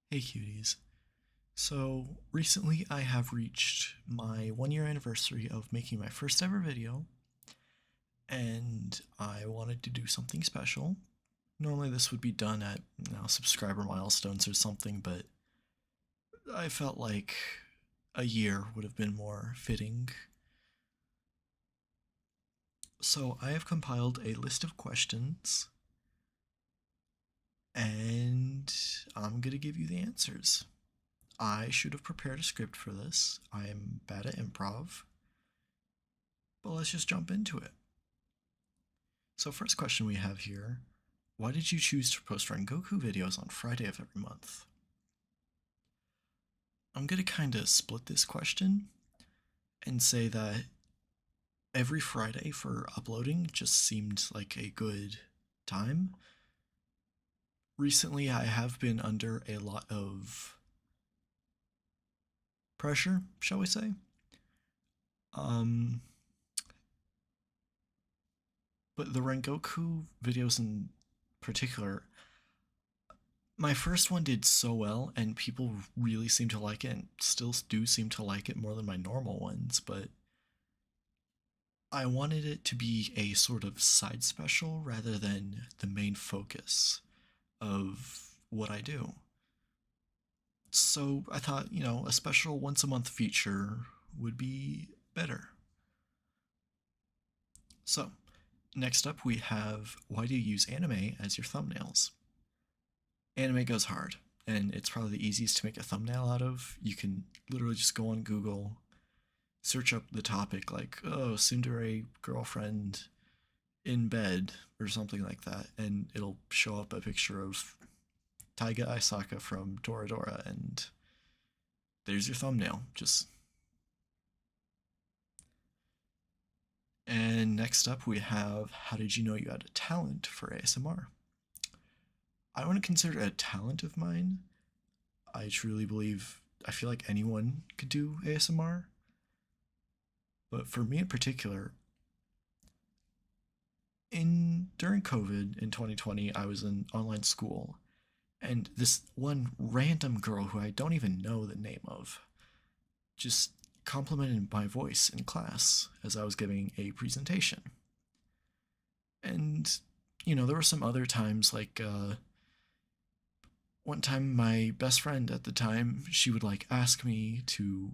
Hey cuties. So recently I have reached my 1 year anniversary of making my first ever video, and I wanted to do something special. Normally this would be done at subscriber milestones or something, but I felt like a year would have been more fitting. So I have compiled a list of questions, and I'm gonna give you the answers. I should have prepared a script for this. I am bad at improv, but let's just jump into it. So, first question we have here: why did you choose to post Rengoku videos on Friday of every month? I'm gonna kind of split this question and say that every Friday for uploading just seemed like a good time. Recently, I have been under a lot of pressure, shall we say. Um, but the Rengoku videos in particular, my first one did so well, and people really seem to like it, and still do seem to like it more than my normal ones, but I wanted it to be a sort of side special rather than the main focus of what I do. So I thought, a special once a month feature would be better. So, next up we have: why do you use anime as your thumbnails? Anime goes hard, and it's probably the easiest to make a thumbnail out of. You can literally just go on Google, search up the topic like, oh, tsundere girlfriend in bed or something like that, and it'll show up a picture of Taiga Aisaka from Toradora, and there's your thumbnail. Just And next up we have: how did you know you had a talent for ASMR? I wouldn't consider it a talent of mine. I truly believe I feel like anyone could do ASMR, but for me in particular, in during COVID in 2020, I was in online school, and this one random girl who I don't even know the name of just complimented my voice in class as I was giving a presentation. And there were some other times, like one time my best friend at the time, she would like ask me to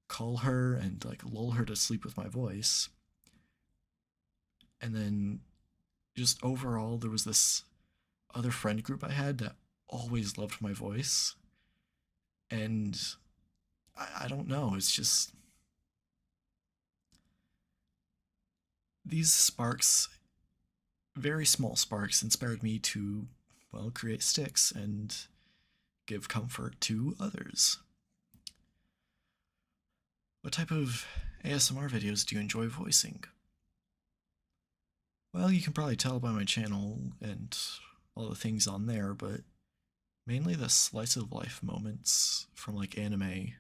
call her and like lull her to sleep with my voice. And then just overall, there was this other friend group I had that always loved my voice. And I don't know, it's just these sparks, very small sparks, inspired me to, well, create sticks and give comfort to others. What type of ASMR videos do you enjoy voicing? Well, you can probably tell by my channel and all the things on there, but mainly the slice of life moments from like anime,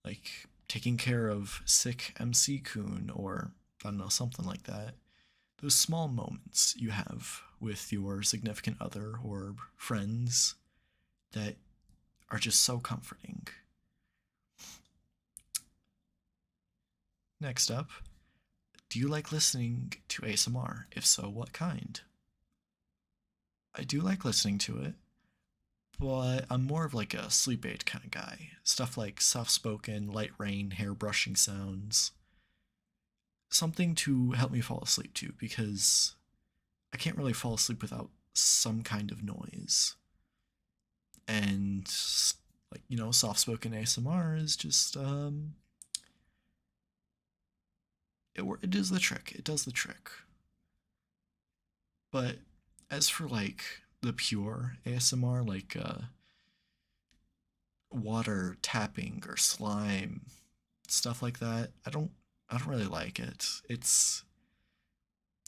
like taking care of sick MC Kun, or I don't know, something like that. Those small moments you have with your significant other or friends that are just so comforting. Next up, do you like listening to ASMR? If so, what kind? I do like listening to it, but I'm more of like a sleep aid kind of guy. Stuff like soft spoken, light rain, hair brushing sounds. Something to help me fall asleep to, because I can't really fall asleep without some kind of noise. And like, soft spoken ASMR is just it does the trick. It does the trick. But as for like the pure ASMR, like water tapping or slime, stuff like that, I don't really like it.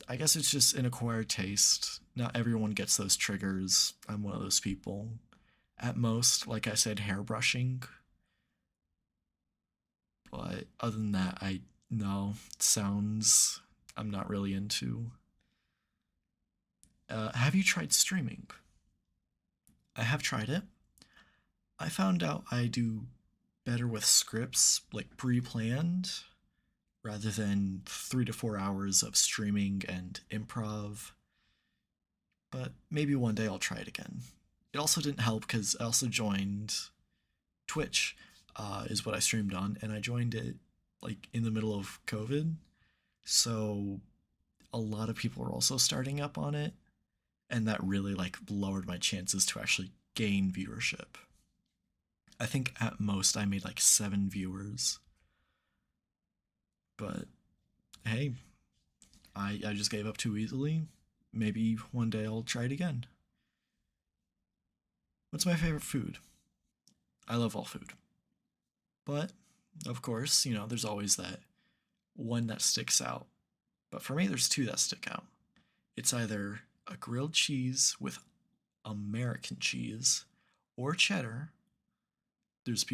I guess it's just an acquired taste. Not everyone gets those triggers. I'm one of those people. At most, like I said, hair brushing. But other than that, I no sounds I'm not really into. Have you tried streaming? I have tried it. I found out I do better with scripts, like pre planned, rather than 3 to 4 hours of streaming and improv. But maybe one day I'll try it again. It also didn't help because I also joined Twitch, is what I streamed on, and I joined it like in the middle of COVID. So a lot of people were also starting up on it, and that really like lowered my chances to actually gain viewership. I think at most I made like 7 viewers, but hey, I just gave up too easily. Maybe one day I'll try it again. What's my favorite food? I love all food. But, of course, there's always that one that sticks out. But for me, there's two that stick out. It's either a grilled cheese with American cheese or cheddar. There's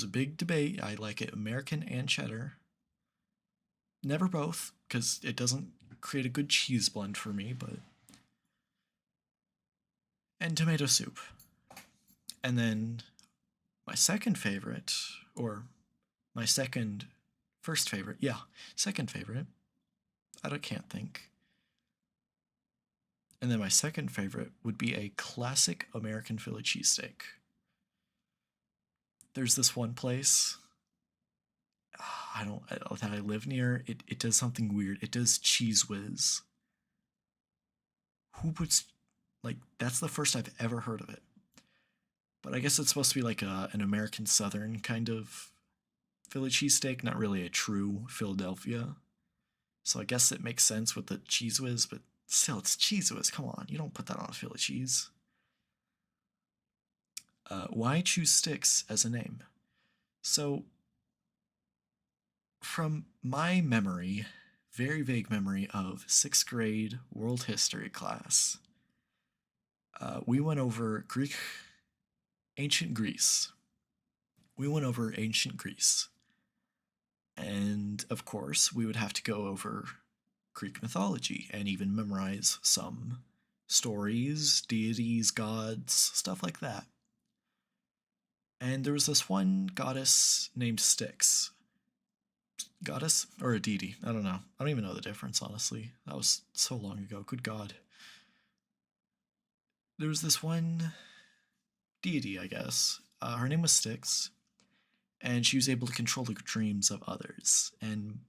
a big debate. I like it American and cheddar. Never both, because it doesn't create a good cheese blend for me, but. And tomato soup. And then my second favorite, or my first favorite, yeah, second favorite. Can't think. And then my second favorite would be a classic American Philly cheesesteak. There's this one place that I live near. It does something weird. It does cheese whiz. Who puts like that's the first I've ever heard of it. But I guess it's supposed to be like an American Southern kind of Philly cheesesteak, not really a true Philadelphia. So I guess it makes sense with the cheese whiz, but still, it's cheese whiz. Come on, you don't put that on a Philly cheese. Why choose sticks as a name? So, from my memory, very vague memory of sixth grade world history class, we went over ancient Greece. We went over ancient Greece. And of course, we would have to go over Greek mythology and even memorize some stories, deities, gods, stuff like that. And there was this one goddess named Styx. Goddess or a deity? I don't know. I don't even know the difference, honestly. That was so long ago. Good God. There was this one deity, I guess. Her name was Styx, and she was able to control the dreams of others. And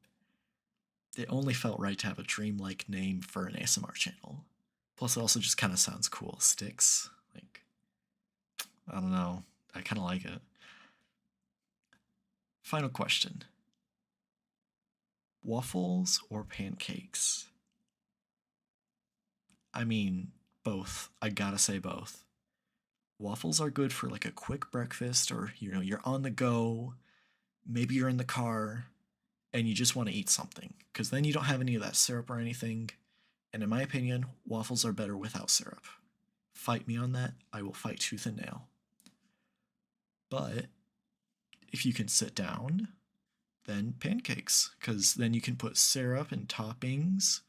it only felt right to have a dream-like name for an ASMR channel. Plus, it also just kind of sounds cool. Styx. Like, I don't know. I kind of like it. Final question. Waffles or pancakes? I mean, both. I gotta say both. Waffles are good for like a quick breakfast, or you're on the go, maybe you're in the car and you just want to eat something, because then you don't have any of that syrup or anything. And in my opinion, waffles are better without syrup. Fight me on that, I will fight tooth and nail. But if you can sit down, then pancakes, because then you can put syrup and toppings,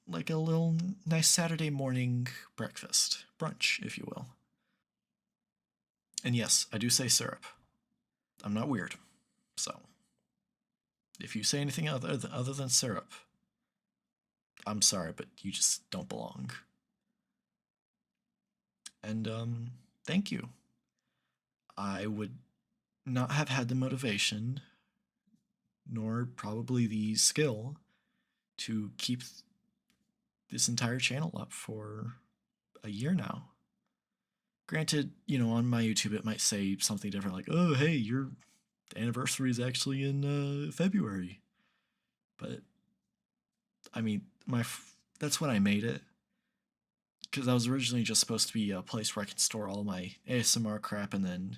like a little nice Saturday morning breakfast, brunch, if you will. And yes, I do say syrup. I'm not weird. So, if you say anything other than syrup, I'm sorry, but you just don't belong. And thank you. I would not have had the motivation, nor probably the skill, to keep this entire channel up for a year now. Granted, on my YouTube it might say something different, like, oh, hey, your anniversary is actually in February. But, I mean, that's when I made it. Because I was originally just supposed to be a place where I could store all my ASMR crap, and then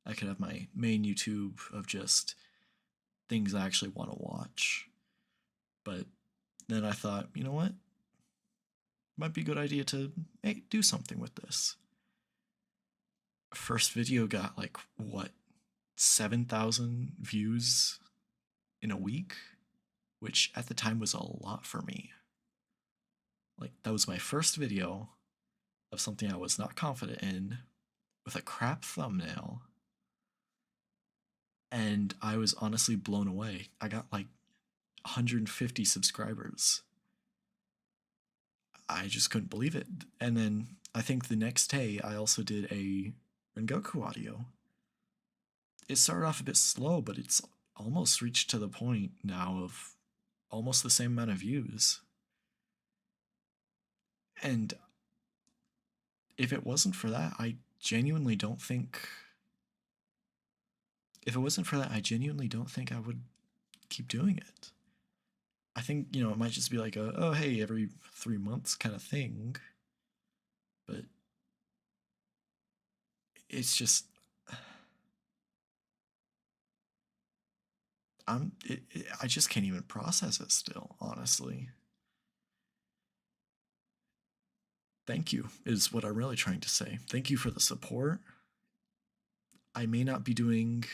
I could have my main YouTube of just things I actually want to watch. But then I thought, you know what? Might be a good idea to do something with this. First video got like, what, 7,000 views in a week? Which at the time was a lot for me. Like, that was my first video of something I was not confident in, with a crap thumbnail, and I was honestly blown away. I got like 150 subscribers. I just couldn't believe it. And then I think the next day I also did a Rengoku audio. It started off a bit slow, but it's almost reached to the point now of almost the same amount of views. And if it wasn't for that, I genuinely don't think. If it wasn't for that, I genuinely don't think I would keep doing it. I think, it might just be like a, oh, hey, every 3 months kind of thing. But it's just. I just can't even process it still, honestly. Thank you, is what I'm really trying to say. Thank you for the support. I may not be doing.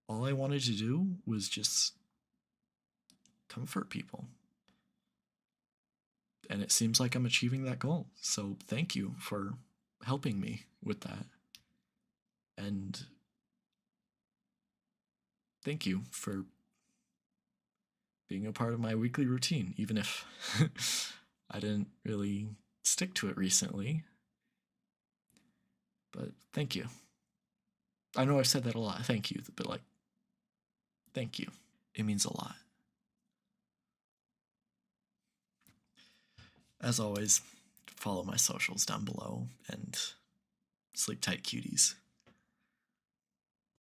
All I wanted to do was just comfort people. And it seems like I'm achieving that goal. So thank you for helping me with that. And thank you for being a part of my weekly routine, even if I didn't really stick to it recently. But thank you. I know I've said that a lot. Thank you. But thank you. It means a lot. As always, follow my socials down below and sleep tight, cuties.